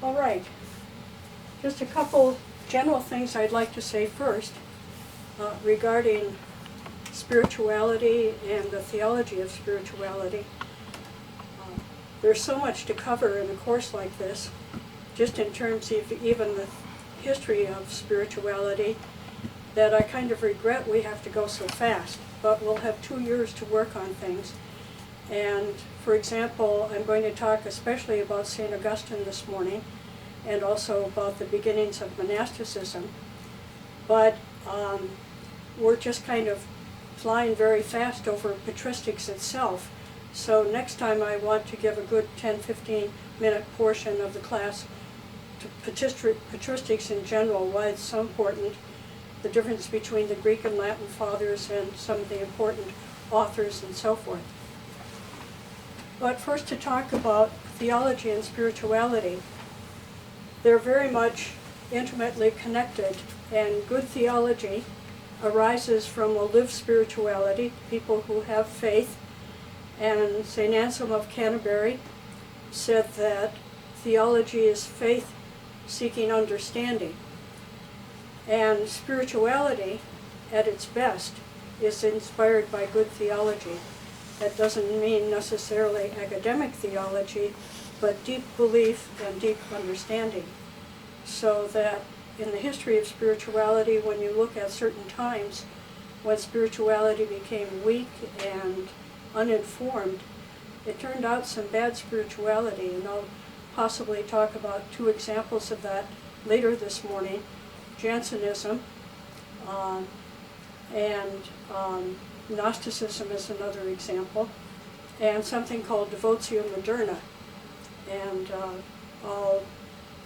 All right, just a couple general things I'd like to say first regarding spirituality and the theology of spirituality. There's so much to cover in a course like this, just in terms of even the history of spirituality, that I kind of regret we have to go so fast. But we'll have 2 years to work on things. And for example, I'm going to talk especially about St. Augustine this morning, and also about the beginnings of monasticism. But we're just kind of flying very fast over patristics itself. So next time I want to give a good 10-15 minute portion of the class to patristics in general, why it's so important, the difference between the Greek and Latin fathers and some of the important authors and so forth. But first, to talk about theology and spirituality. They're very much intimately connected, and good theology arises from a lived spirituality, people who have faith. And St. Anselm of Canterbury said that theology is faith seeking understanding. And spirituality, at its best, is inspired by good theology. That doesn't mean necessarily academic theology, but deep belief and deep understanding. So that in the history of spirituality, when you look at certain times when spirituality became weak and uninformed, it turned out some bad spirituality, and I'll possibly talk about 2 examples of that later this morning. Jansenism and Gnosticism is another example, and something called Devotio Moderna. And I'll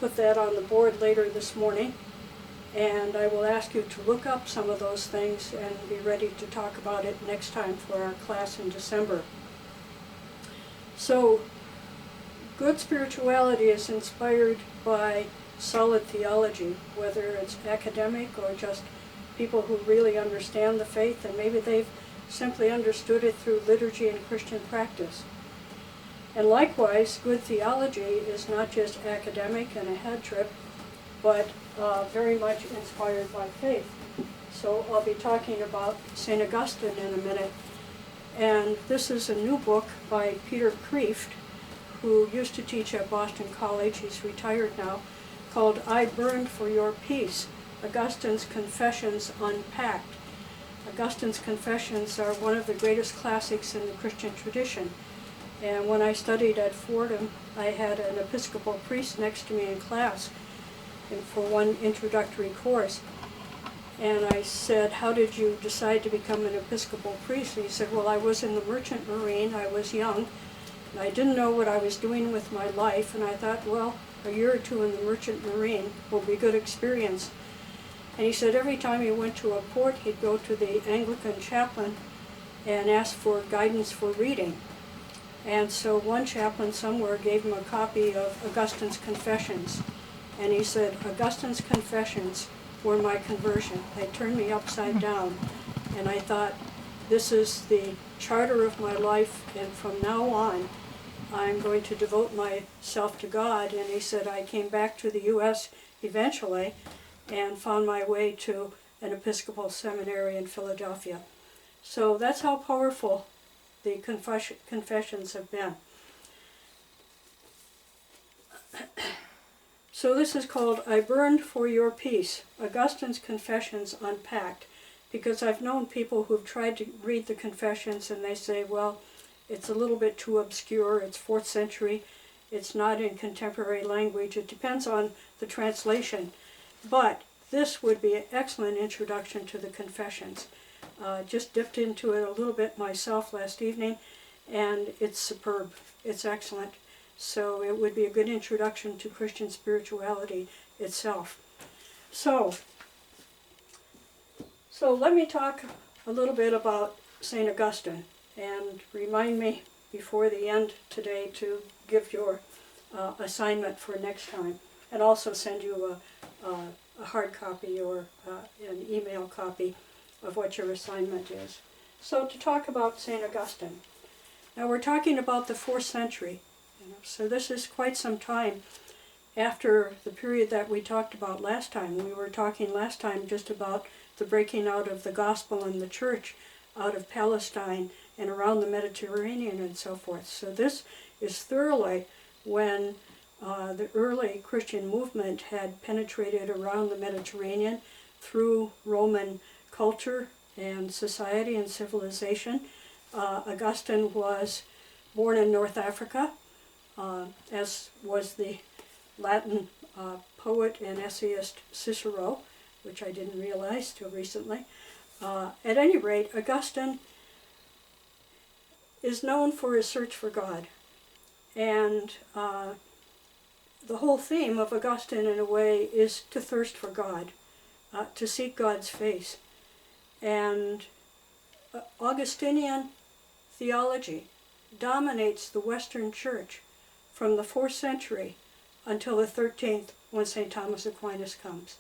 put that on the board later this morning, and I will ask you to look up some of those things and be ready to talk about it next time for our class in December. So, good spirituality is inspired by solid theology, whether it's academic or just people who really understand the faith, and maybe they've simply understood it through liturgy and Christian practice. And likewise, good theology is not just academic and a head trip, but very much inspired by faith. So I'll be talking about St. Augustine in a minute. And this is a new book by Peter Kreeft, who used to teach at Boston College. He's retired now, called I Burned for Your Peace, Augustine's Confessions Unpacked. Augustine's Confessions are one of the greatest classics in the Christian tradition. And when I studied at Fordham, I had an Episcopal priest next to me in class for one introductory course. And I said, how did you decide to become an Episcopal priest? And he said, well, I was in the Merchant Marine, I was young, and I didn't know what I was doing with my life, and I thought, well, a year or 2 in the Merchant Marine will be a good experience. And he said every time he went to a port, he'd go to the Anglican chaplain and ask for guidance for reading. And so one chaplain somewhere gave him a copy of Augustine's Confessions. And he said, Augustine's Confessions were my conversion. They turned me upside down. And I thought, this is the charter of my life, and from now on, I'm going to devote myself to God. And he said, I came back to the U.S. eventually and found my way to an Episcopal seminary in Philadelphia. So that's how powerful the confessions have been. So this is called I Burned for Your Peace, Augustine's Confessions Unpacked, because I've known people who've tried to read the Confessions and they say, well, it's a little bit too obscure, it's 4th century, it's not in contemporary language, it depends on the translation. But this would be an excellent introduction to the Confessions. Just dipped into it a little bit myself last evening, and it's superb, it's excellent. So it would be a good introduction to Christian spirituality itself. So let me talk a little bit about St. Augustine, and remind me before the end today to give your assignment for next time, and also send you a hard copy or an email copy of what your assignment is. So to talk about St. Augustine. Now we're talking about the 4th century. So this is quite some time, after the period that we talked about last time. We were talking last time just about the breaking out of the gospel and the church out of Palestine and around the Mediterranean and so forth. So this is thoroughly when the early Christian movement had penetrated around the Mediterranean through Roman culture and society and civilization. Augustine was born in North Africa, as was the Latin poet and essayist Cicero, which I didn't realize till recently. At any rate, Augustine is known for his search for God. And the whole theme of Augustine, in a way, is to thirst for God, to seek God's face. And Augustinian theology dominates the Western Church from the 4th century until the 13th, when St. Thomas Aquinas comes.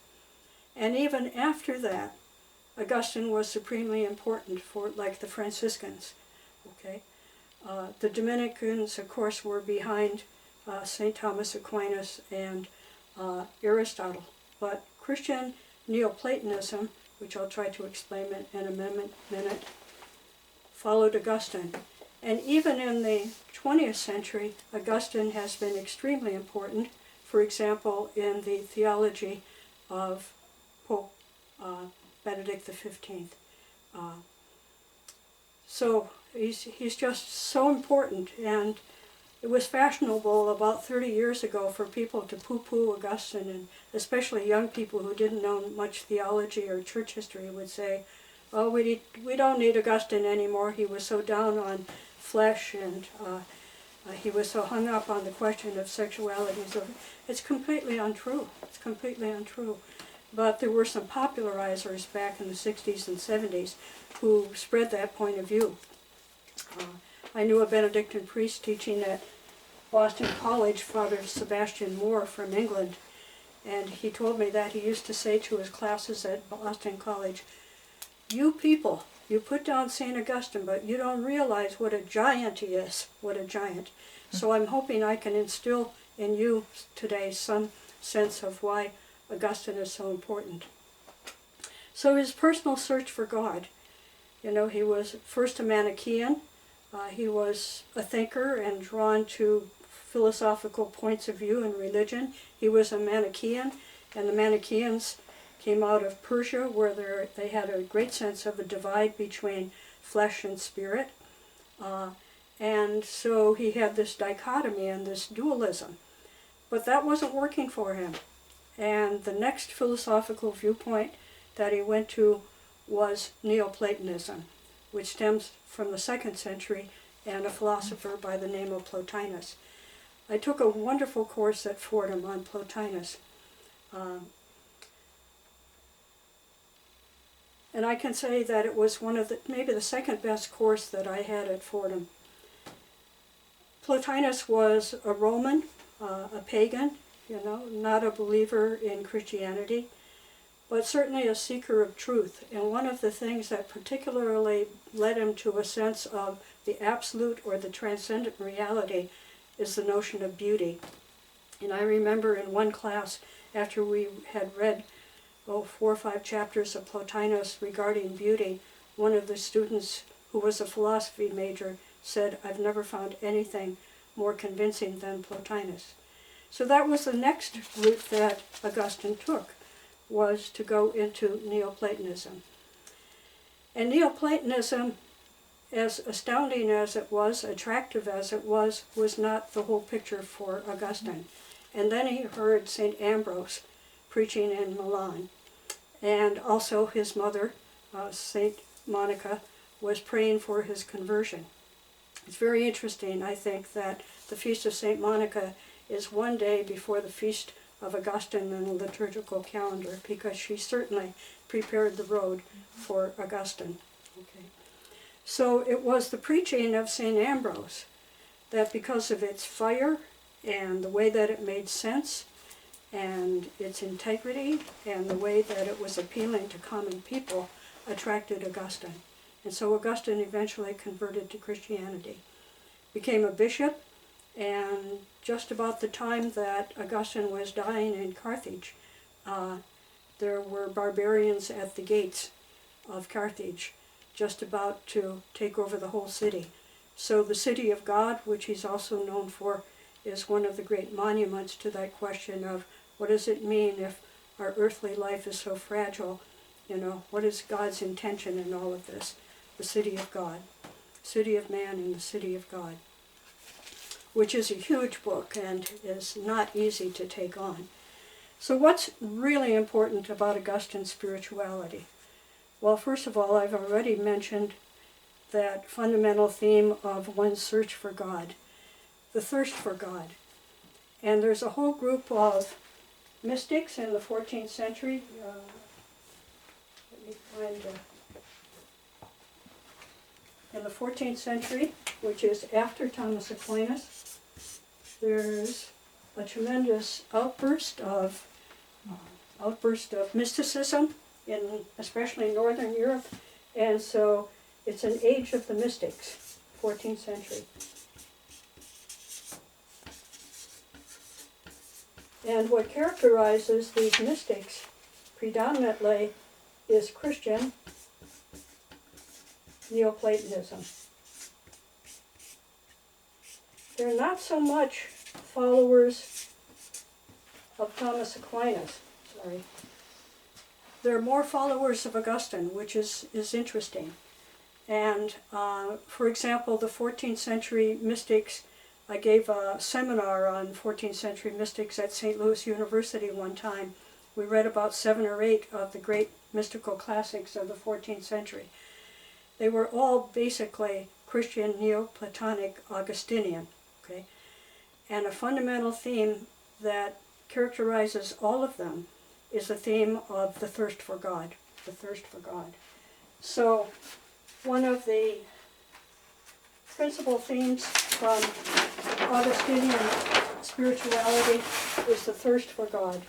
And even after that, Augustine was supremely important for, like the Franciscans. Okay, the Dominicans, of course, were behind St. Thomas Aquinas and Aristotle. But Christian Neoplatonism, which I'll try to explain in a minute, followed Augustine. And even in the 20th century, Augustine has been extremely important, for example, in the theology of Pope Benedict XV. So he's just so important, and it was fashionable about 30 years ago for people to poo-poo Augustine, and especially young people who didn't know much theology or church history would say, oh, we don't need Augustine anymore. He was so down on flesh, and he was so hung up on the question of sexuality. So it's completely untrue. It's completely untrue. But there were some popularizers back in the 60s and 70s who spread that point of view. I knew a Benedictine priest teaching at Boston College, Father Sebastian Moore from England, and he told me that he used to say to his classes at Boston College, you people, you put down St. Augustine, but you don't realize what a giant he is, what a giant. So I'm hoping I can instill in you today some sense of why Augustine is so important. So his personal search for God, you know, he was first a Manichaean. He was a thinker and drawn to philosophical points of view in religion. He was a Manichaean, and the Manichaeans came out of Persia, where they had a great sense of a divide between flesh and spirit. And so he had this dichotomy and this dualism. But that wasn't working for him. And the next philosophical viewpoint that he went to was Neoplatonism, which stems from the 2nd century, and a philosopher by the name of Plotinus. I took a wonderful course at Fordham on Plotinus. And I can say that it was maybe the second best course that I had at Fordham. Plotinus was a Roman, a pagan, you know, not a believer in Christianity, but certainly a seeker of truth. And one of the things that particularly led him to a sense of the absolute or the transcendent reality is the notion of beauty. And I remember in one class, after we had read 4 or 5 chapters of Plotinus regarding beauty, one of the students, who was a philosophy major, said, I've never found anything more convincing than Plotinus. So that was the next route that Augustine took, was to go into Neoplatonism. And Neoplatonism, as astounding as it was, attractive as it was not the whole picture for Augustine. And then he heard St. Ambrose preaching in Milan. And also his mother, St. Monica, was praying for his conversion. It's very interesting, I think, that the Feast of St. Monica is one day before the Feast of Augustine in the liturgical calendar, because she certainly prepared the road for Augustine. Okay. So it was the preaching of St. Ambrose that, because of its fire and the way that it made sense and its integrity and the way that it was appealing to common people, attracted Augustine. And so Augustine eventually converted to Christianity, became a bishop, And just about the time that Augustine was dying in Carthage, there were barbarians at the gates of Carthage, just about to take over the whole city. So the city of God, which he's also known for, is one of the great monuments to that question of what does it mean if our earthly life is so fragile? What is God's intention in all of this? The city of God, city of man and the city of God, which is a huge book and is not easy to take on. So what's really important about Augustine's spirituality? Well, first of all, I've already mentioned that fundamental theme of one's search for God, the thirst for God. And there's a whole group of mystics in the 14th century. In the 14th century, which is after Thomas Aquinas, there's a tremendous outburst of mysticism in especially Northern Europe, and so it's an age of the mystics, 14th century. And what characterizes these mystics predominantly is Christian Neoplatonism. They're not so much followers of Thomas Aquinas, They're more followers of Augustine, which is interesting. And for example, the 14th century mystics, I gave a seminar on 14th century mystics at St. Louis University one time. We read about 7 or 8 of the great mystical classics of the 14th century. They were all basically Christian Neoplatonic Augustinian, okay? And a fundamental theme that characterizes all of them is the theme of the thirst for God, the thirst for God. So one of the principal themes from Augustinian spirituality is the thirst for God.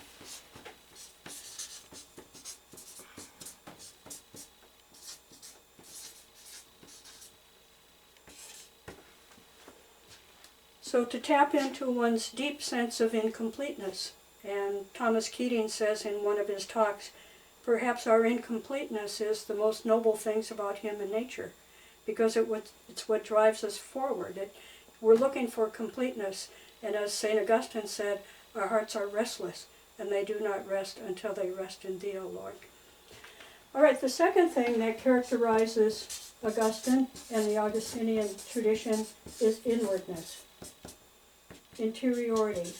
So to tap into one's deep sense of incompleteness, and Thomas Keating says in one of his talks, perhaps our incompleteness is the most noble things about human nature, because it's what drives us forward. We're looking for completeness, and as St. Augustine said, our hearts are restless, and they do not rest until they rest in Thee, O Lord. All right, the second thing that characterizes Augustine and the Augustinian tradition is inwardness, interiority,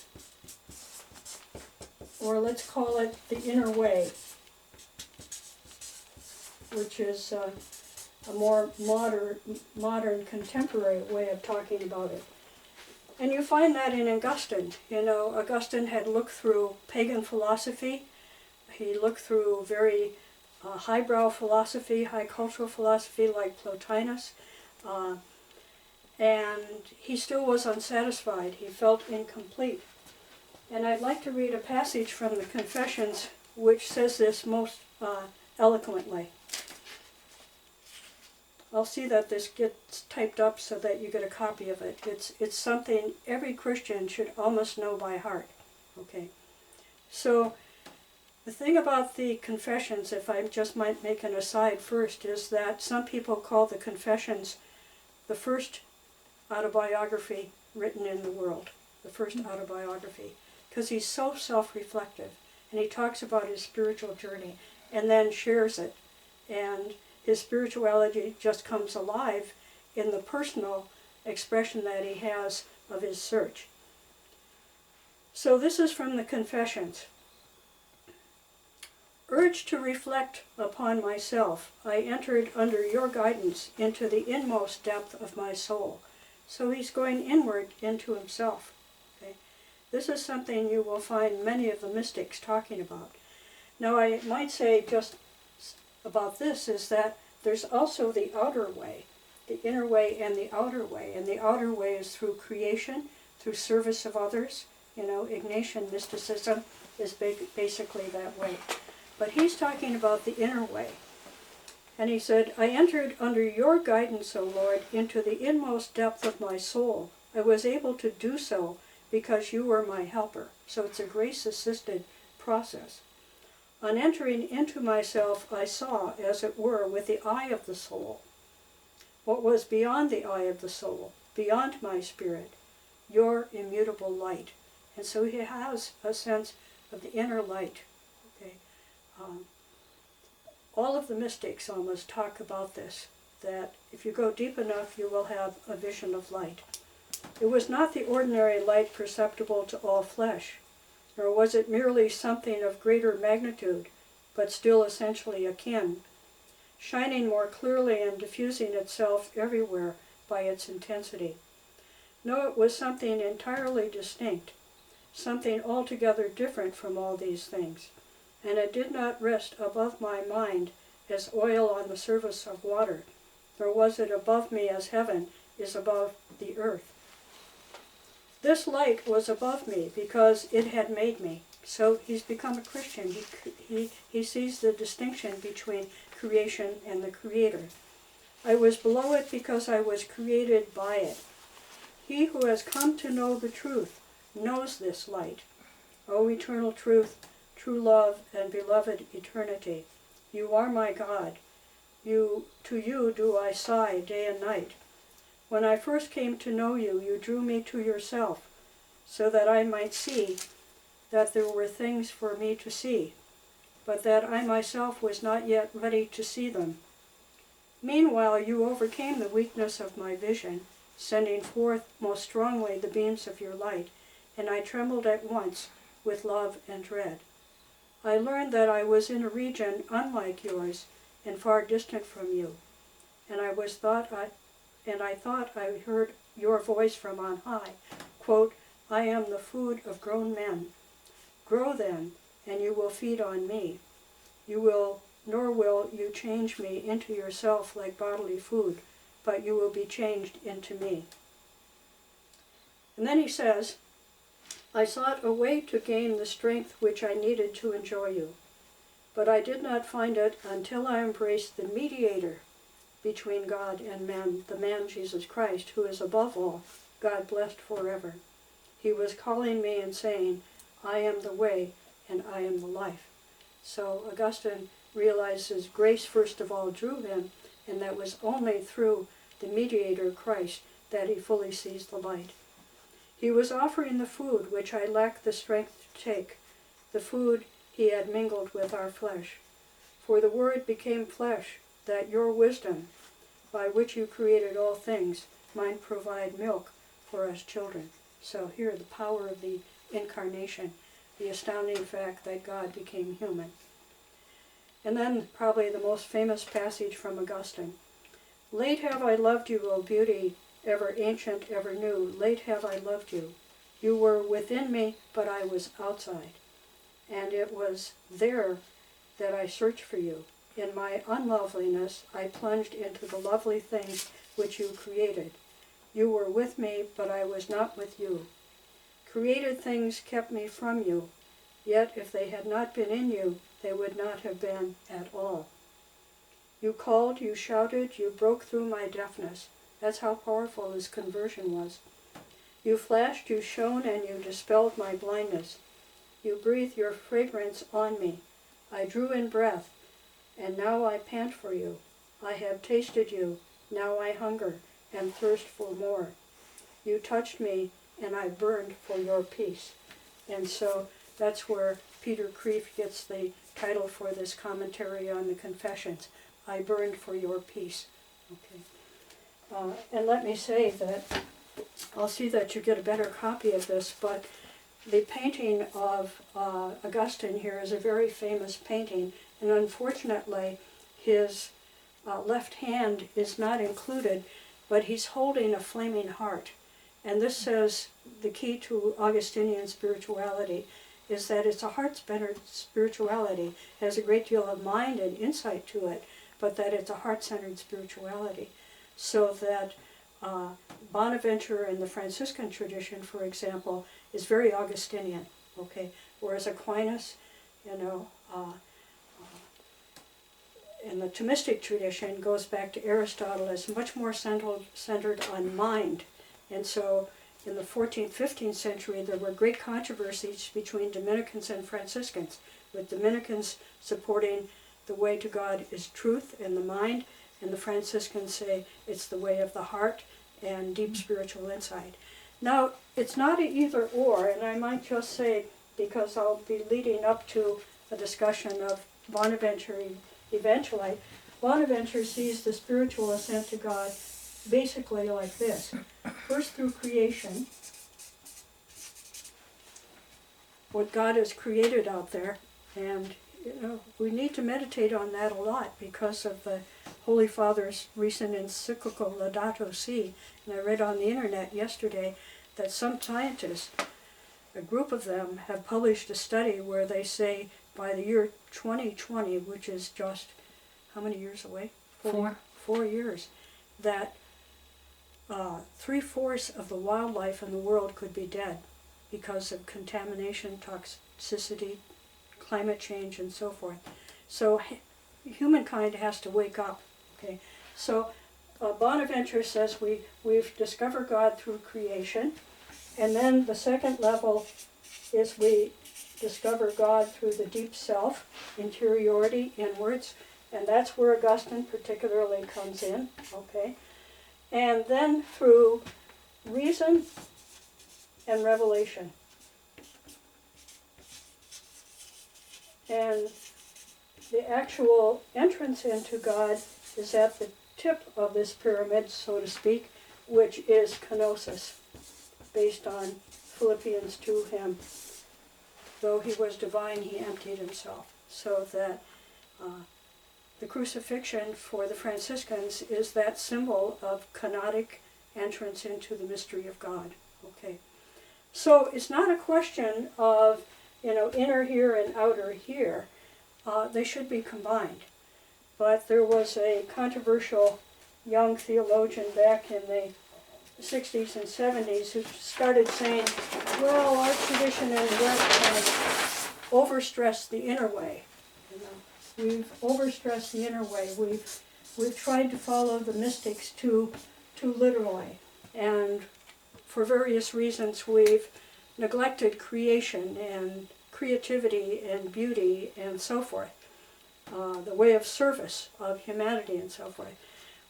or let's call it the inner way, which is a more modern, contemporary way of talking about it. And you find that in Augustine. Augustine had looked through pagan philosophy. He looked through very highbrow philosophy, high cultural philosophy like Plotinus. And he still was unsatisfied. He felt incomplete. And I'd like to read a passage from the Confessions which says this most eloquently. I'll see that this gets typed up so that you get a copy of it. It's something every Christian should almost know by heart. Okay. So the thing about the Confessions, if I just might make an aside first, is that some people call the Confessions the first autobiography written in the world, the first autobiography, because he's so self-reflective, and he talks about his spiritual journey and then shares it, and his spirituality just comes alive in the personal expression that he has of his search. So this is from the Confessions. Urged to reflect upon myself, I entered under your guidance into the inmost depth of my soul. So he's going inward into himself. Okay? This is something you will find many of the mystics talking about. Now I might say just about this is that there's also the outer way, the inner way and the outer way. And the outer way is through creation, through service of others. Ignatian mysticism is basically that way. But he's talking about the inner way. And he said, I entered under your guidance, O Lord, into the inmost depth of my soul. I was able to do so because you were my helper. So it's a grace-assisted process. On entering into myself, I saw, as it were, with the eye of the soul, what was beyond the eye of the soul, beyond my spirit, your immutable light. And so he has a sense of the inner light. Okay? All of the mystics almost talk about this, that if you go deep enough, you will have a vision of light. It was not the ordinary light perceptible to all flesh, nor was it merely something of greater magnitude, but still essentially akin, shining more clearly and diffusing itself everywhere by its intensity. No, it was something entirely distinct, something altogether different from all these things, and it did not rest above my mind as oil on the surface of water, nor was it above me as heaven is above the earth. This light was above me because it had made me. So he's become a Christian. He sees the distinction between creation and the Creator. I was below it because I was created by it. He who has come to know the truth knows this light. O eternal truth, true love, and beloved eternity, you are my God. To you do I sigh day and night. When I first came to know you, you drew me to yourself, so that I might see that there were things for me to see, but that I myself was not yet ready to see them. Meanwhile, you overcame the weakness of my vision, sending forth most strongly the beams of your light, and I trembled at once with love and dread. I learned that I was in a region unlike yours and far distant from you, and I thought I heard your voice from on high, quote, I am the food of grown men. Grow then, and you will feed on me. Nor will you change me into yourself like bodily food, but you will be changed into me. And then he says, I sought a way to gain the strength which I needed to enjoy you, but I did not find it until I embraced the mediator between God and man, the man Jesus Christ, who is above all, God blessed forever. He was calling me and saying, I am the way and I am the life. So Augustine realizes grace first of all drew him, and that was only through the mediator Christ that he fully sees the light. He was offering the food which I lacked the strength to take, the food he had mingled with our flesh. For the Word became flesh, that your wisdom, by which you created all things, might provide milk for us children. So here, the power of the incarnation, the astounding fact that God became human. And then probably the most famous passage from Augustine. Late have I loved you, O beauty, ever ancient, ever new. Late have I loved you. You were within me, but I was outside. And it was there that I searched for you. In my unloveliness, I plunged into the lovely things which you created. You were with me, but I was not with you. Created things kept me from you, yet if they had not been in you, they would not have been at all. You called, you shouted, you broke through my deafness. That's how powerful his conversion was. You flashed, you shone, and you dispelled my blindness. You breathed your fragrance on me. I drew in breath, and now I pant for you. I have tasted you, now I hunger and thirst for more. You touched me, and I burned for your peace. And so that's where Peter Kreeft gets the title for this commentary on the Confessions. I burned for your peace. Okay. And let me say that I'll see that you get a better copy of this, but the painting of Augustine here is a very famous painting, and unfortunately his left hand is not included, but he's holding a flaming heart. And this says the key to Augustinian spirituality is that it's a heart-centered spirituality. It has a great deal of mind and insight to it, but that it's a heart-centered spirituality. So that Bonaventure in the Franciscan tradition, for example, is very Augustinian, okay? Whereas Aquinas, in the Thomistic tradition, goes back to Aristotle, is much more centered on mind. And so in the 14th, 15th century, there were great controversies between Dominicans and Franciscans, with Dominicans supporting the way to God is truth and the mind, and the Franciscans say it's the way of the heart and deep spiritual insight. Now, it's not an either or, and I might just say, because I'll be leading up to a discussion of Bonaventure eventually, Bonaventure sees the spiritual ascent to God basically like this. First through creation, what God has created out there, and we need to meditate on that a lot because of the Holy Father's recent encyclical Laudato Si. And I read on the internet yesterday that some scientists, a group of them, have published a study where they say by the year 2020, which is just how many years away? 4 years, that 3/4 of the wildlife in the world could be dead because of contamination, toxicity, climate change, and so forth. So humankind has to wake up. Okay, so Bonaventure says we've discovered God through creation, and then the second level is we discover God through the deep self, interiority, inwards, and that's where Augustine particularly comes in. Okay, and then through reason and revelation. And the actual entrance into God is at the tip of this pyramid, so to speak, which is kenosis, based on Philippians 2 hymn. Though he was divine, he emptied himself. So that the crucifixion for the Franciscans is that symbol of kenotic entrance into the mystery of God. Okay, so it's not a question of inner here and outer here. They should be combined. But there was a controversial young theologian back in the 60s and 70s who started saying, well, our tradition in the West has overstressed the inner way. We've overstressed the inner way. We've tried to follow the mystics too literally. And for various reasons, we've neglected creation and creativity and beauty and so forth, the way of service of humanity and so forth.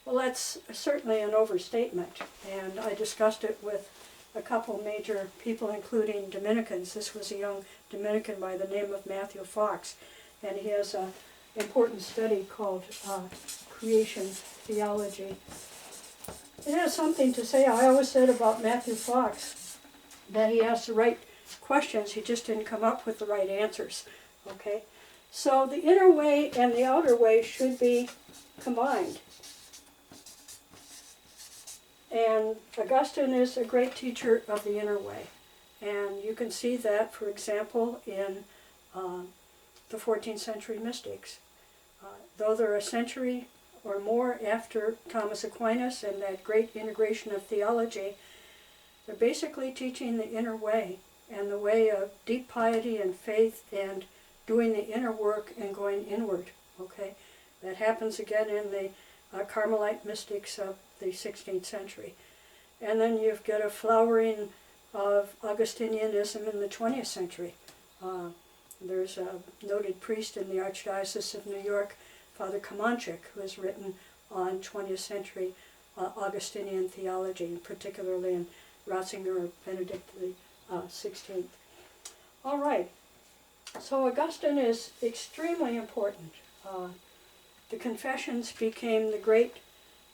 Well, that's certainly an overstatement, and I discussed it with a couple major people, including Dominicans. This was a young Dominican by the name of Matthew Fox, and he has an important study called Creation Theology. It has something to say. I always said about Matthew Fox that he asked the right questions, he just didn't come up with the right answers. Okay, so the inner way and the outer way should be combined. And Augustine is a great teacher of the inner way. And you can see that, for example, in the 14th century mystics. Though they're a century or more after Thomas Aquinas and that great integration of theology, they're basically teaching the inner way and the way of deep piety and faith and doing the inner work and going inward. Okay, that happens again in the Carmelite mystics of the 16th century. And then you've got a flowering of Augustinianism in the 20th century. There's a noted priest in the Archdiocese of New York, Father Kamanchik, who has written on 20th century Augustinian theology, particularly in Ratzinger or Benedict XVI. All right, so Augustine is extremely important. The Confessions became the great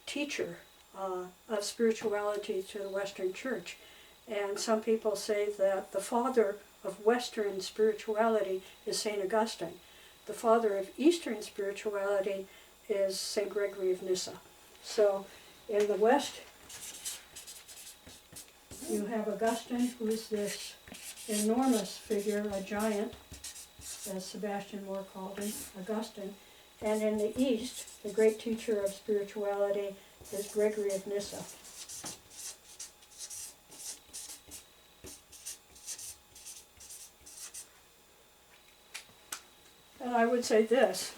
teacher of spirituality to the Western Church. And some people say that the father of Western spirituality is St. Augustine. The father of Eastern spirituality is St. Gregory of Nyssa. So in the West, you have Augustine, who is this enormous figure, a giant, as Sebastian Moore called him, Augustine. And in the East, the great teacher of spirituality is Gregory of Nyssa. And I would say this,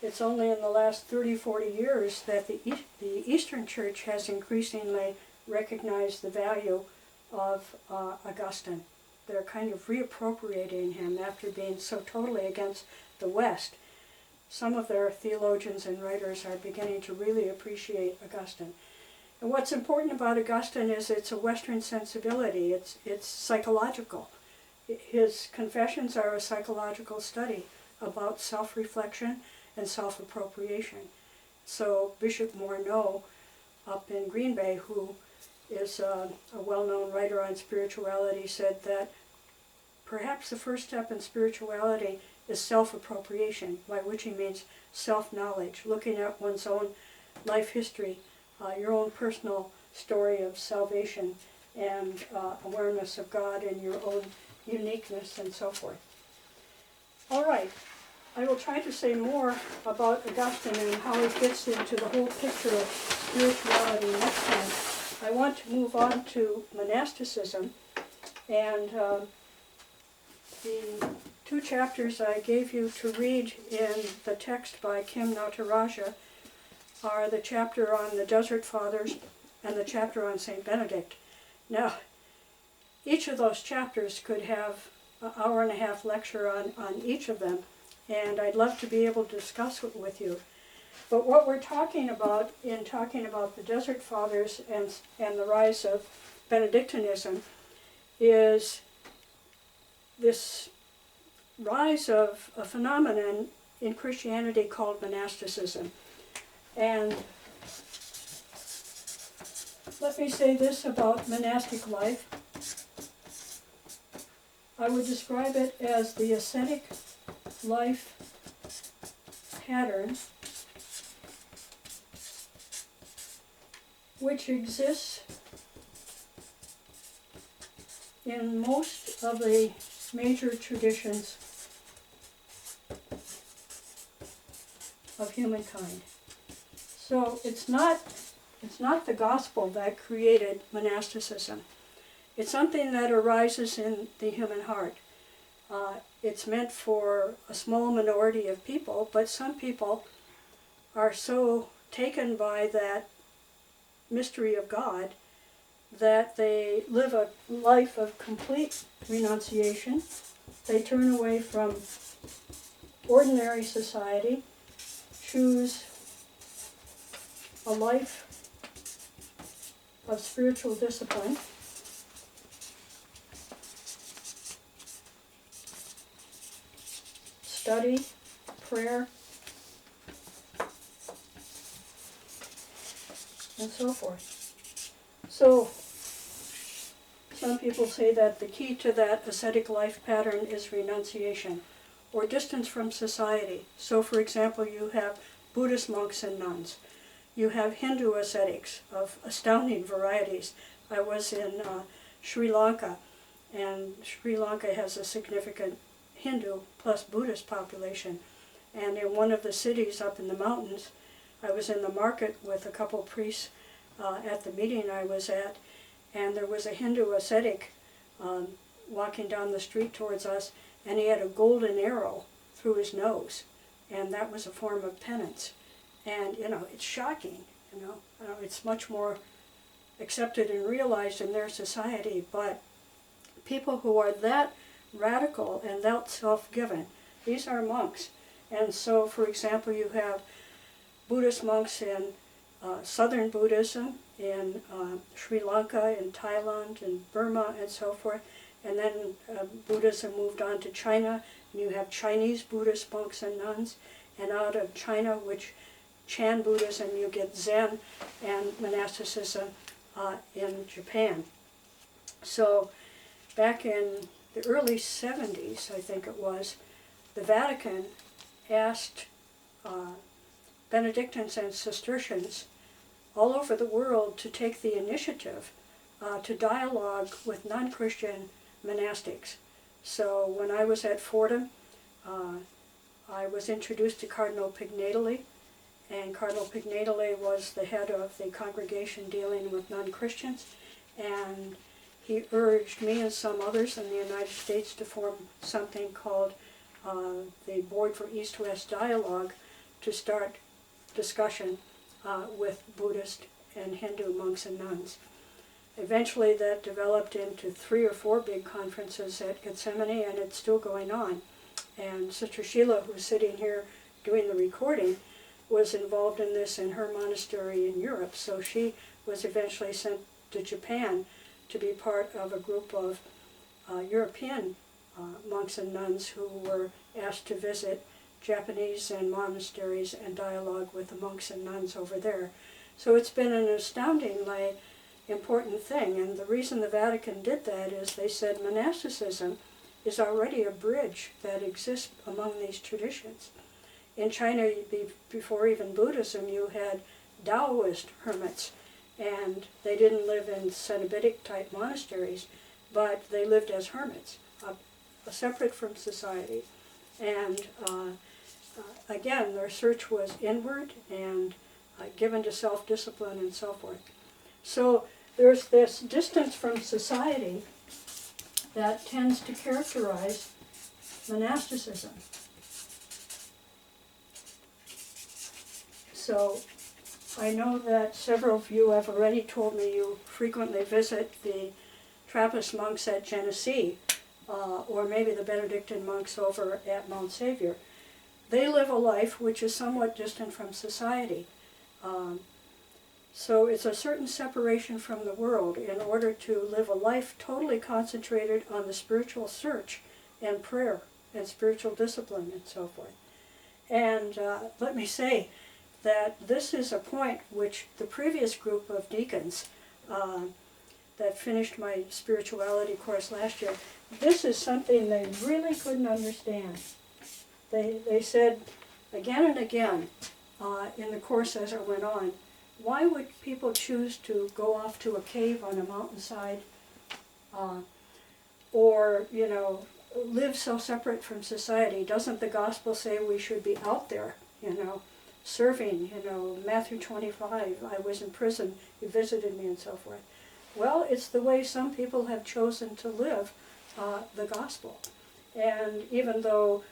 it's only in the last 30, 40 years that the Eastern Church has increasingly recognize the value of Augustine. They're kind of reappropriating him after being so totally against the West. Some of their theologians and writers are beginning to really appreciate Augustine. And what's important about Augustine is it's a Western sensibility. It's psychological. His confessions are a psychological study about self-reflection and self-appropriation. So Bishop Morneau up in Green Bay, who is a well-known writer on spirituality, said that perhaps the first step in spirituality is self-appropriation, by which he means self-knowledge, looking at one's own life history, your own personal story of salvation and awareness of God and your own uniqueness and so forth. All right, I will try to say more about Augustine and how he fits into the whole picture of spirituality next time. I want to move on to monasticism, and the 2 chapters I gave you to read in the text by Kim Nataraja are the chapter on the Desert Fathers and the chapter on St. Benedict. Now, each of those chapters could have an hour-and-a-half lecture on each of them, and I'd love to be able to discuss it with you. But what we're talking about in talking about the Desert Fathers and the rise of Benedictinism is this rise of a phenomenon in Christianity called monasticism. And let me say this about monastic life. I would describe it as the ascetic life pattern which exists in most of the major traditions of humankind. So it's not the gospel that created monasticism. It's something that arises in the human heart. It's meant for a small minority of people, but some people are so taken by that mystery of God that they live a life of complete renunciation. They turn away from ordinary society, choose a life of spiritual discipline, study, prayer, and so forth. So, some people say that the key to that ascetic life pattern is renunciation, or distance from society. So, for example, you have Buddhist monks and nuns. You have Hindu ascetics of astounding varieties. I was in Sri Lanka, and Sri Lanka has a significant Hindu plus Buddhist population. And in one of the cities up in the mountains, I was in the market with a couple priests at the meeting I was at, and there was a Hindu ascetic walking down the street towards us, and he had a golden arrow through his nose, and that was a form of penance. And, it's shocking, it's much more accepted and realized in their society, but people who are that radical and that self-given, these are monks. And so, for example, you have Buddhist monks in southern Buddhism, in Sri Lanka, in Thailand, in Burma, and so forth. And then Buddhism moved on to China, and you have Chinese Buddhist monks and nuns. And out of China, which Chan Buddhism, you get Zen and monasticism in Japan. So back in the early 70s, I think it was, the Vatican asked Benedictines and Cistercians all over the world to take the initiative to dialogue with non-Christian monastics. So when I was at Fordham, I was introduced to Cardinal Pignatelli, and Cardinal Pignatelli was the head of the congregation dealing with non-Christians, and he urged me and some others in the United States to form something called the Board for East-West Dialogue to start discussion with Buddhist and Hindu monks and nuns. Eventually that developed into 3 or 4 big conferences at Gethsemane, and it's still going on. And Sister Sheila, who's sitting here doing the recording, was involved in this in her monastery in Europe. So she was eventually sent to Japan to be part of a group of European monks and nuns who were asked to visit Japanese and monasteries and dialogue with the monks and nuns over there. So it's been an astoundingly important thing, and the reason the Vatican did that is they said monasticism is already a bridge that exists among these traditions. In China, before even Buddhism, you had Taoist hermits, and they didn't live in Cenobitic type monasteries, but they lived as hermits, separate from society. And again, their search was inward and given to self-discipline and so forth. So there's this distance from society that tends to characterize monasticism. So I know that several of you have already told me you frequently visit the Trappist monks at Genesee, or maybe the Benedictine monks over at Mount Savior. They live a life which is somewhat distant from society. So it's a certain separation from the world in order to live a life totally concentrated on the spiritual search and prayer and spiritual discipline and so forth. And let me say that this is a point which the previous group of deacons that finished my spirituality course last year, this is something they really couldn't understand. They said again and again in the course as it went on, why would people choose to go off to a cave on a mountainside or, you know, live so separate from society? Doesn't the gospel say we should be out there, you know, serving, you know, Matthew 25, I was in prison, you visited me and so forth. Well, it's the way some people have chosen to live the gospel. And even though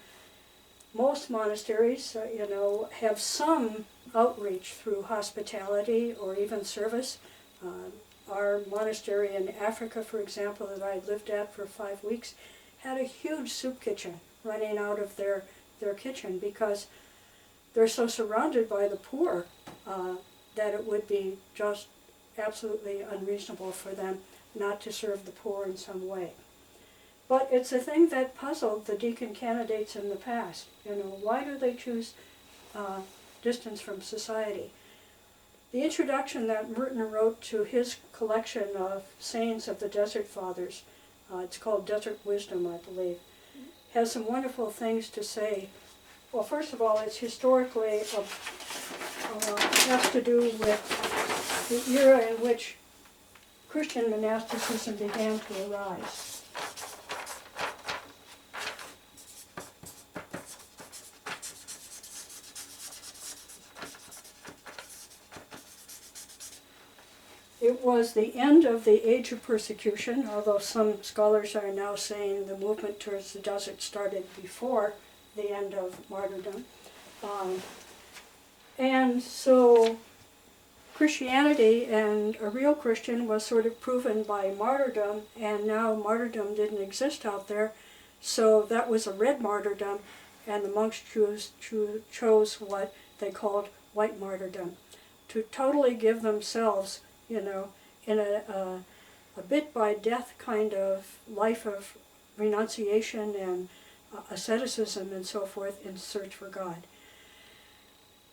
most monasteries, you know, have some outreach through hospitality or even service. Our monastery in Africa, for example, that I lived at for 5 weeks, had a huge soup kitchen running out of their kitchen because they're so surrounded by the poor that it would be just absolutely unreasonable for them not to serve the poor in some way. But it's a thing that puzzled the deacon candidates in the past. You know, why do they choose distance from society? The introduction that Merton wrote to his collection of sayings of the Desert Fathers, it's called Desert Wisdom, I believe, has some wonderful things to say. Well, first of all, it's historically has to do with the era in which Christian monasticism began to arise. It was the end of the age of persecution, although some scholars are now saying the movement towards the desert started before the end of martyrdom. And so Christianity and a real Christian was sort of proven by martyrdom, and now martyrdom didn't exist out there, so that was a red martyrdom, and the monks chose what they called white martyrdom, to totally give themselves, you know, in a bit by death kind of life of renunciation and asceticism and so forth in search for God.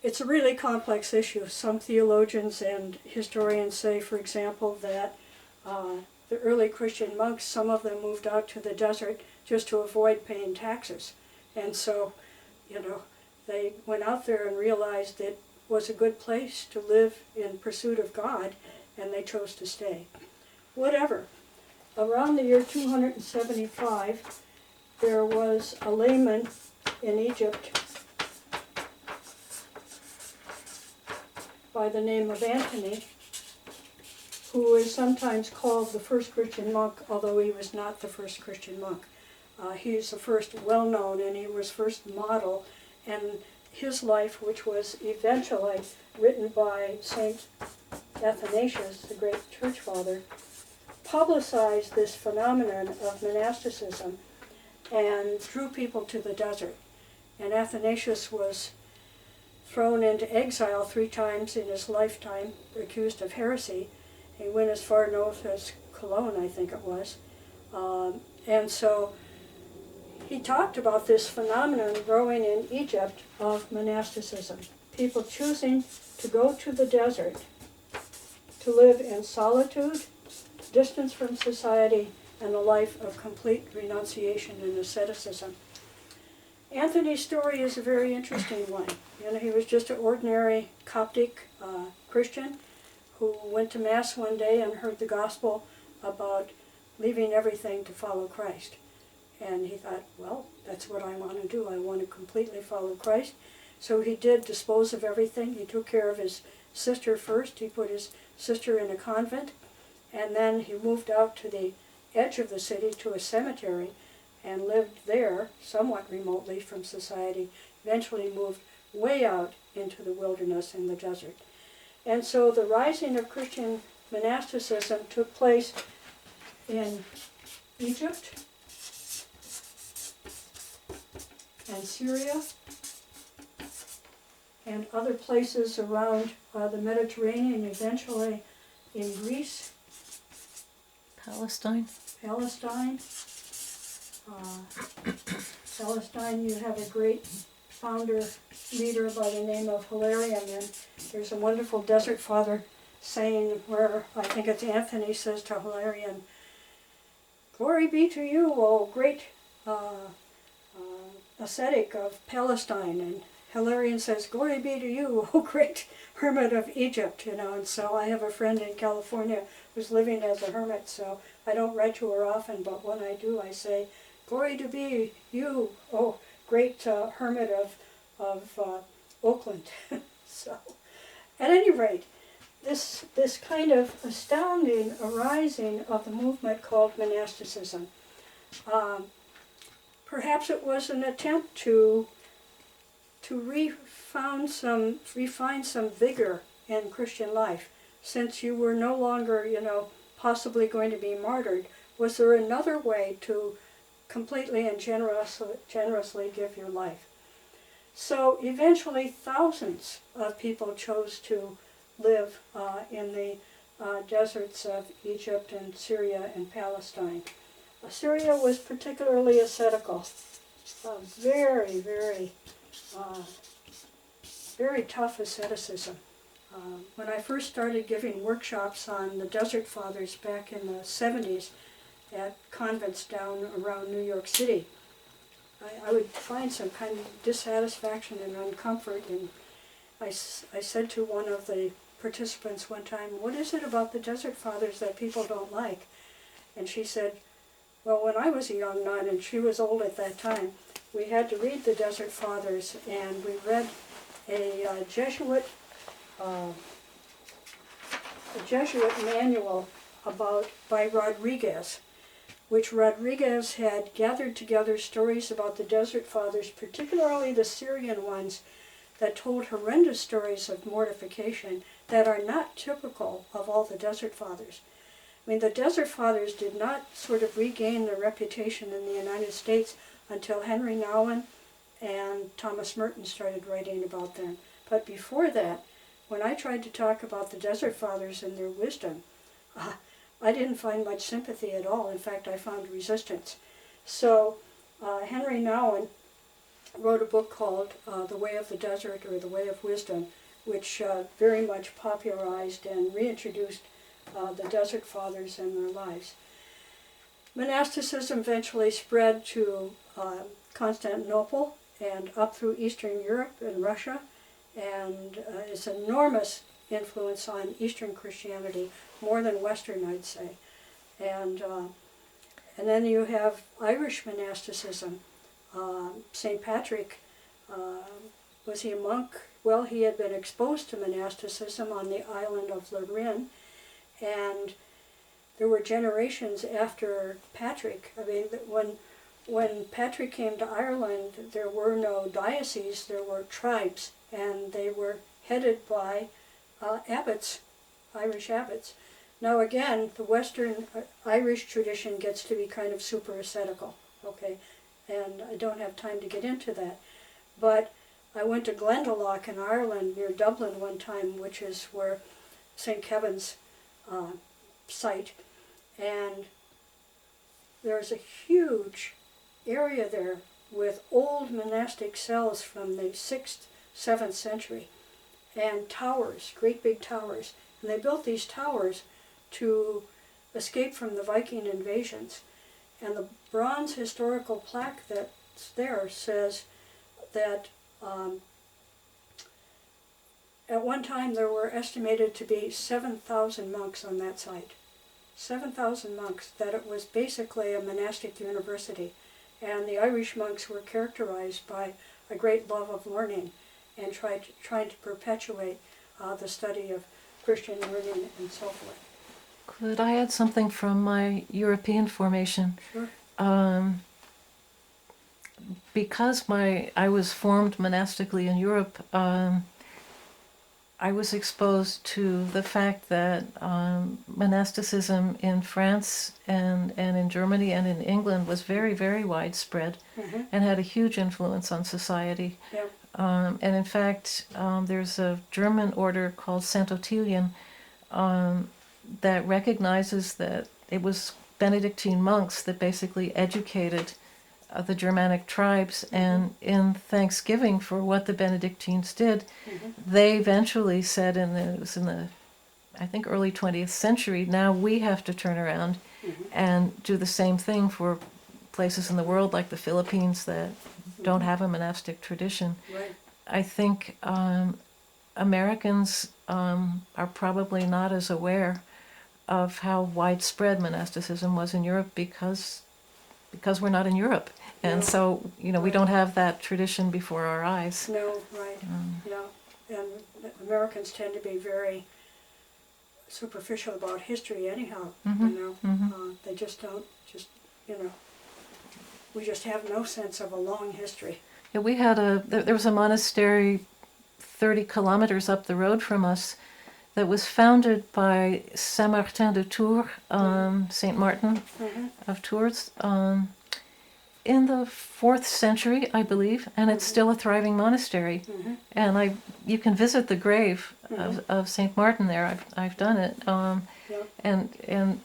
It's a really complex issue. Some theologians and historians say, for example, that the early Christian monks, some of them moved out to the desert just to avoid paying taxes. And so, you know, they went out there and realized it was a good place to live in pursuit of God, and they chose to stay. Whatever. Around the year 275, there was a layman in Egypt by the name of Antony, who is sometimes called the first Christian monk, although he was not the first Christian monk. He's the first well-known, and he was first model, and his life, which was eventually written by Saint Athanasius, the great church father, publicized this phenomenon of monasticism and drew people to the desert. And Athanasius was thrown into exile 3 times in his lifetime, accused of heresy. He went as far north as Cologne, I think it was. And so he talked about this phenomenon growing in Egypt of monasticism. People choosing to go to the desert to live in solitude, distance from society, and a life of complete renunciation and asceticism. Anthony's story is a very interesting one. You know, he was just an ordinary Coptic Christian who went to Mass one day and heard the gospel about leaving everything to follow Christ. And he thought, well, that's what I want to do. I want to completely follow Christ. So he did dispose of everything. He took care of his sister first. He put his sister in a convent. And then he moved out to the edge of the city to a cemetery and lived there, somewhat remotely from society. Eventually moved way out into the wilderness in the desert. And so the rising of Christian monasticism took place in Egypt and Syria and other places around the Mediterranean, eventually in Greece, Palestine. Palestine, you have a great founder, leader by the name of Hilarion, and there's a wonderful Desert Father saying where, I think it's Anthony says to Hilarion, "Glory be to you, O great ascetic of Palestine," and Hilarion says, "Glory be to you, O great hermit of Egypt," you know. And so I have a friend in California who's living as a hermit, so I don't write to her often, but when I do, I say, "Glory to be you, O great hermit of Oakland." So, at any rate, this kind of astounding arising of the movement called monasticism. Perhaps it was an attempt to refine some vigor in Christian life, since you were no longer, you know, possibly going to be martyred. Was there another way to completely and generously give your life? So eventually thousands of people chose to live in the deserts of Egypt and Syria and Palestine. Syria was particularly ascetical, very, very, very tough asceticism. When I first started giving workshops on the Desert Fathers back in the 70s at convents down around New York City, I would find some kind of dissatisfaction and uncomfort, and I said to one of the participants one time, "What is it about the Desert Fathers that people don't like?" And she said, "Well, when I was a young nun," and she was old at that time, "we had to read the Desert Fathers, and we read a Jesuit manual by Rodriguez, which Rodriguez had gathered together stories about the Desert Fathers, particularly the Syrian ones, that told horrendous stories of mortification that are not typical of all the Desert Fathers. I mean, the Desert Fathers did not sort of regain their reputation in the United States until Henry Nouwen and Thomas Merton started writing about them. But before that, when I tried to talk about the Desert Fathers and their wisdom, I didn't find much sympathy at all. In fact, I found resistance. So Henry Nouwen wrote a book called The Way of the Desert, or The Way of Wisdom, which very much popularized and reintroduced the Desert Fathers and their lives. Monasticism eventually spread to Constantinople and up through Eastern Europe and Russia, and its enormous influence on Eastern Christianity, more than Western, I'd say. And then you have Irish monasticism. St. Patrick, was he a monk? Well, he had been exposed to monasticism on the island of Lorraine, and there were generations after Patrick. I mean, when Patrick came to Ireland, there were no dioceses, there were tribes, and they were headed by abbots, Irish abbots. Now again, the Western Irish tradition gets to be kind of super ascetical, okay? And I don't have time to get into that. But I went to Glendalough in Ireland near Dublin one time, which is where St. Kevin's site. And there's a huge area there with old monastic cells from the 6th, 7th century. And towers, great big towers. And they built these towers to escape from the Viking invasions. And the bronze historical plaque that's there says that at one time there were estimated to be 7,000 monks on that site. 7,000 monks, that it was basically a monastic university. And the Irish monks were characterized by a great love of learning and trying to perpetuate the study of Christian learning and so forth. Could I add something from my European formation? Sure. Because I was formed monastically in Europe, I was exposed to the fact that monasticism in France and in Germany and in England was very, very widespread and had a huge influence on society. Yep. And in fact, there's a German order called Saint Ottilien that recognizes that it was Benedictine monks that basically educated the Germanic tribes, and in thanksgiving for what the Benedictines did, they eventually said, it was in the, I think, early 20th century, now we have to turn around and do the same thing for places in the world like the Philippines that don't have a monastic tradition. Right. I think Americans are probably not as aware of how widespread monasticism was in Europe because we're not in Europe. And so, we don't have that tradition before our eyes. No, right. Yeah. And Americans tend to be very superficial about history anyhow, They just don't, we just have no sense of a long history. Yeah, we had there was a monastery 30 kilometers up the road from us that was founded by Saint Martin de Tours, Saint Martin of Tours, in the 4th century, I believe, and it's still a thriving monastery. And you can visit the grave of Saint Martin there. I've done it. And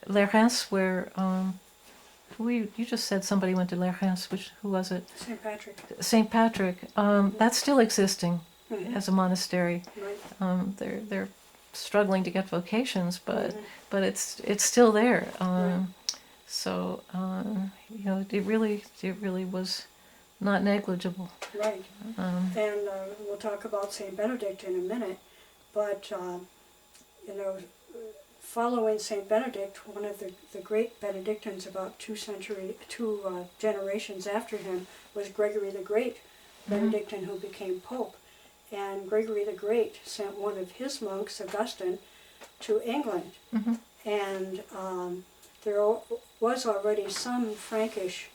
Les Reims, where you just said somebody went to Les Reims. Who was it? St. Patrick. St. Patrick. That's still existing as a monastery. Right. They're struggling to get vocations, but it's still there. So it really was not negligible. Right. And we'll talk about St. Benedict in a minute, but following St. Benedict, one of the great Benedictines about two generations after him was Gregory the Great, Benedictine who became Pope. And Gregory the Great sent one of his monks, Augustine, to England. And there was already some Frankish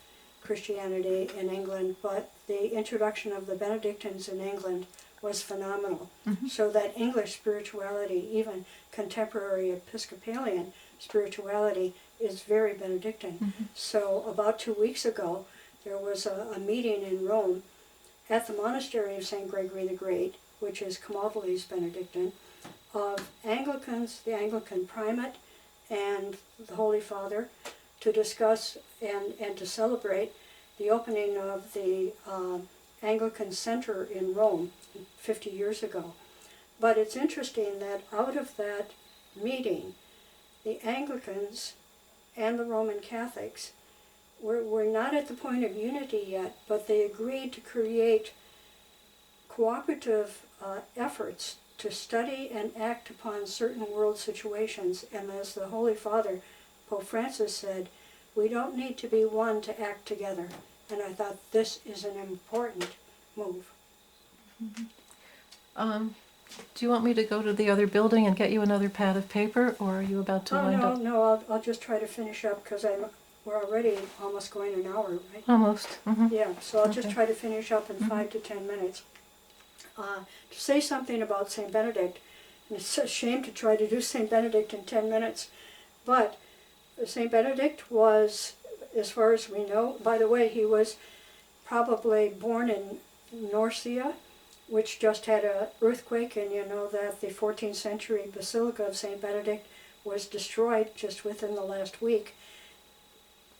Christianity in England, but the introduction of the Benedictines in England was phenomenal. So that English spirituality, even contemporary Episcopalian spirituality, is very Benedictine. So about 2 weeks ago, there was a meeting in Rome at the monastery of St. Gregory the Great, which is Camaldoli's Benedictine, of Anglicans, the Anglican primate, and the Holy Father, to discuss and to celebrate the opening of the Anglican Center in Rome 50 years ago. But it's interesting that out of that meeting, the Anglicans and the Roman Catholics were not at the point of unity yet, but they agreed to create cooperative efforts to study and act upon certain world situations. And as the Holy Father, Pope Francis, said, we don't need to be one to act together. And I thought this is an important move. Do you want me to go to the other building and get you another pad of paper, or are you about to wind up? No, I'll just try to finish up because we're already almost going an hour, right? Almost. Yeah, so I'll just try to finish up in 5 to 10 minutes. To say something about St. Benedict, it's a shame to try to do St. Benedict in 10 minutes, but St. Benedict was, as far as we know, by the way, he was probably born in Norcia, which just had an earthquake, and you know that the 14th century Basilica of St. Benedict was destroyed just within the last week.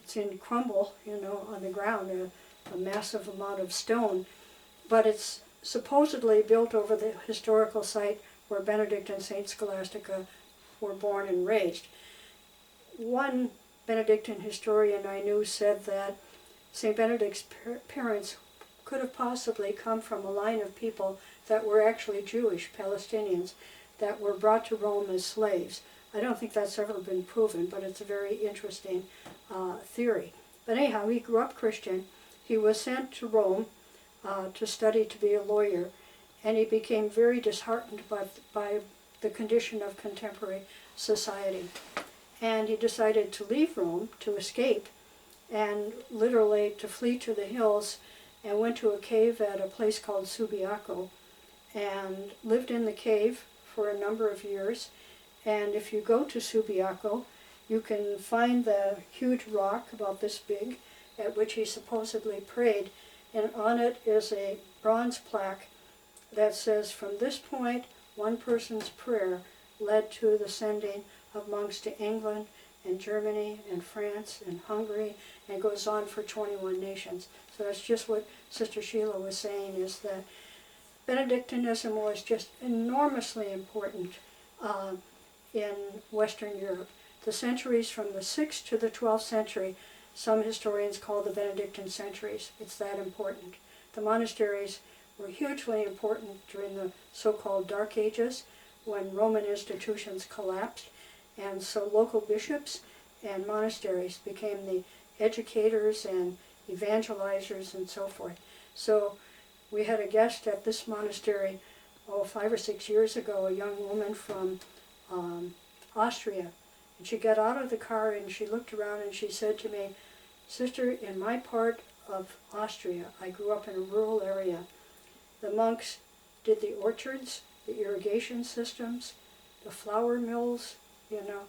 It's in crumble, you know, on the ground, a massive amount of stone, but it's supposedly built over the historical site where Benedict and St. Scholastica were born and raised. One Benedictine historian I knew said that St. Benedict's parents could have possibly come from a line of people that were actually Jewish Palestinians that were brought to Rome as slaves. I don't think that's ever been proven, but it's a very interesting theory. But anyhow, he grew up Christian. He was sent to Rome to study to be a lawyer, and he became very disheartened by the condition of contemporary society. And he decided to leave Rome, to escape, and literally to flee to the hills, and went to a cave at a place called Subiaco, and lived in the cave for a number of years. And if you go to Subiaco, you can find the huge rock about this big at which he supposedly prayed, and on it is a bronze plaque that says, "From this point, one person's prayer led to the sending of monks to England and Germany and France and Hungary," and goes on for 21 nations. So that's just what Sister Sheila was saying, is that Benedictinism was just enormously important in Western Europe. The centuries from the 6th to the 12th century, some historians call the Benedictine centuries. It's that important. The monasteries were hugely important during the so-called Dark Ages, when Roman institutions collapsed, and so local bishops and monasteries became the educators and evangelizers and so forth. So we had a guest at this monastery, 5 or 6 years ago, a young woman from Austria. And she got out of the car and she looked around and she said to me, "Sister, in my part of Austria, I grew up in a rural area. The monks did the orchards, the irrigation systems, the flour mills, you know,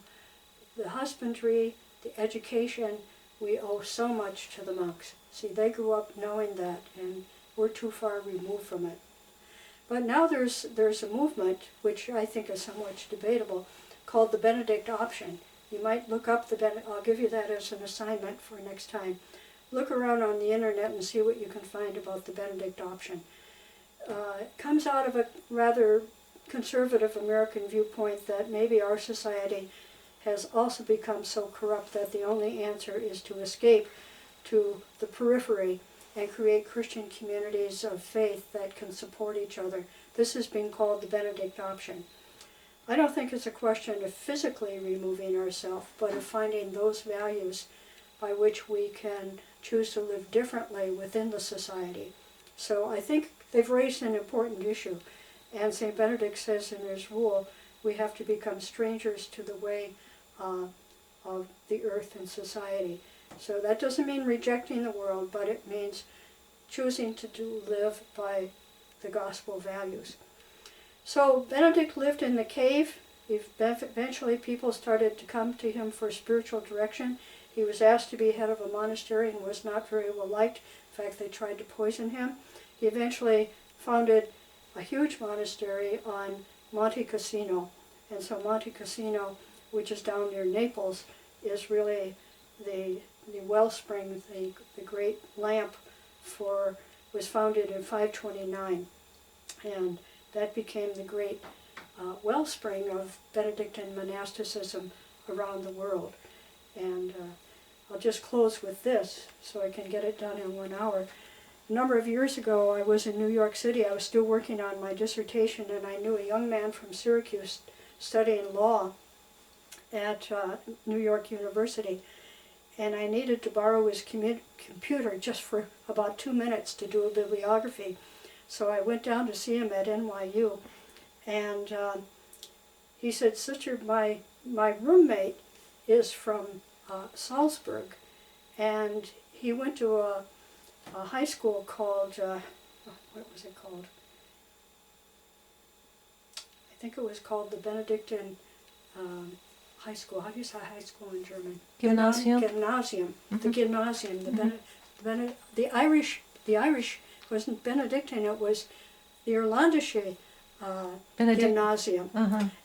the husbandry, the education. We owe so much to the monks." See, they grew up knowing that, and we're too far removed from it. But now there's a movement, which I think is somewhat debatable, called the Benedict option. You might look up I'll give you that as an assignment for next time. Look around on the internet and see what you can find about the Benedict option. It comes out of a rather conservative American viewpoint that maybe our society has also become so corrupt that the only answer is to escape to the periphery and create Christian communities of faith that can support each other. This has been called the Benedict option. I don't think it's a question of physically removing ourselves, but of finding those values by which we can choose to live differently within the society. So I think they've raised an important issue, and St. Benedict says in his rule, we have to become strangers to the way of the earth and society. So that doesn't mean rejecting the world, but it means choosing to live by the gospel values. So Benedict lived in the cave. Eventually people started to come to him for spiritual direction. He was asked to be head of a monastery and was not very well liked. In fact, they tried to poison him. He eventually founded a huge monastery on Monte Cassino. And so Monte Cassino, which is down near Naples, is really the wellspring, the great lamp was founded in 529. And that became the great wellspring of Benedictine monasticism around the world. And I'll just close with this so I can get it done in 1 hour. A number of years ago, I was in New York City. I was still working on my dissertation, and I knew a young man from Syracuse studying law at New York University. And I needed to borrow his computer just for about 2 minutes to do a bibliography. So I went down to see him at NYU, and he said, "Sister, my roommate is from Salzburg, and he went to a high school called, what was it called? I think it was called the Benedictine high school. How do you say high school in German? Gymnasium. Gymnasium. The gymnasium. The Irish wasn't Benedictine. It was the Irlandische Gymnasium,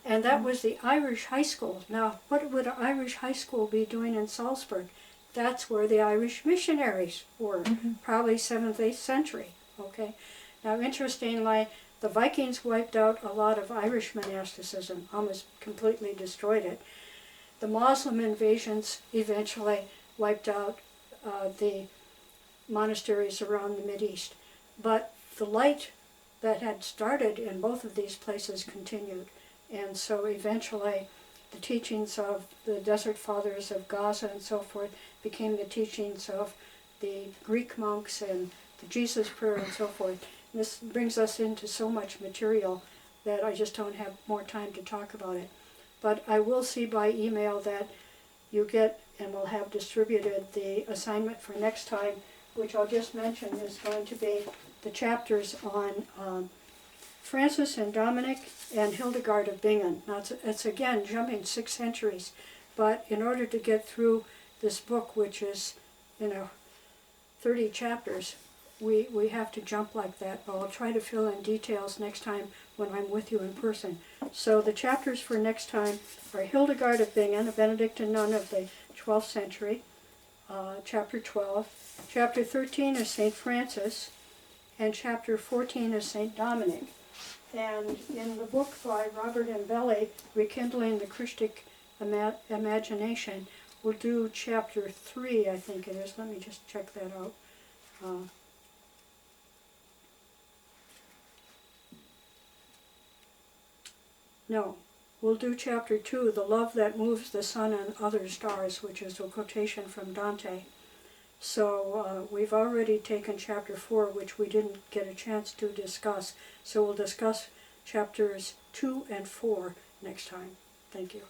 and that was the Irish high school. Now, what would an Irish high school be doing in Salzburg? That's where the Irish missionaries were, probably 7th, 8th century. Okay. Now, interestingly, the Vikings wiped out a lot of Irish monasticism, almost completely destroyed it. The Muslim invasions eventually wiped out the monasteries around the Mideast. But the light that had started in both of these places continued. And so eventually the teachings of the Desert Fathers of Gaza and so forth became the teachings of the Greek monks and the Jesus Prayer and so forth. And this brings us into so much material that I just don't have more time to talk about it. But I will see by email that you get and will have distributed the assignment for next time, which I'll just mention is going to be the chapters on Francis and Dominic and Hildegard of Bingen. Now it's again jumping 6 centuries, but in order to get through this book, which is 30 chapters, we have to jump like that. But I'll try to fill in details next time when I'm with you in person. So the chapters for next time are Hildegard of Bingen, a Benedictine nun of the 12th century, chapter 12. Chapter 13 is St. Francis, and chapter 14 is St. Dominic. And in the book by Robert M. Belly, Rekindling the Christic Imagination, we'll do chapter 3, I think it is. Let me just check that out. No, we'll do chapter 2, The Love That Moves the Sun and Other Stars, which is a quotation from Dante. So we've already taken chapter 4, which we didn't get a chance to discuss. So we'll discuss chapters 2 and 4 next time. Thank you.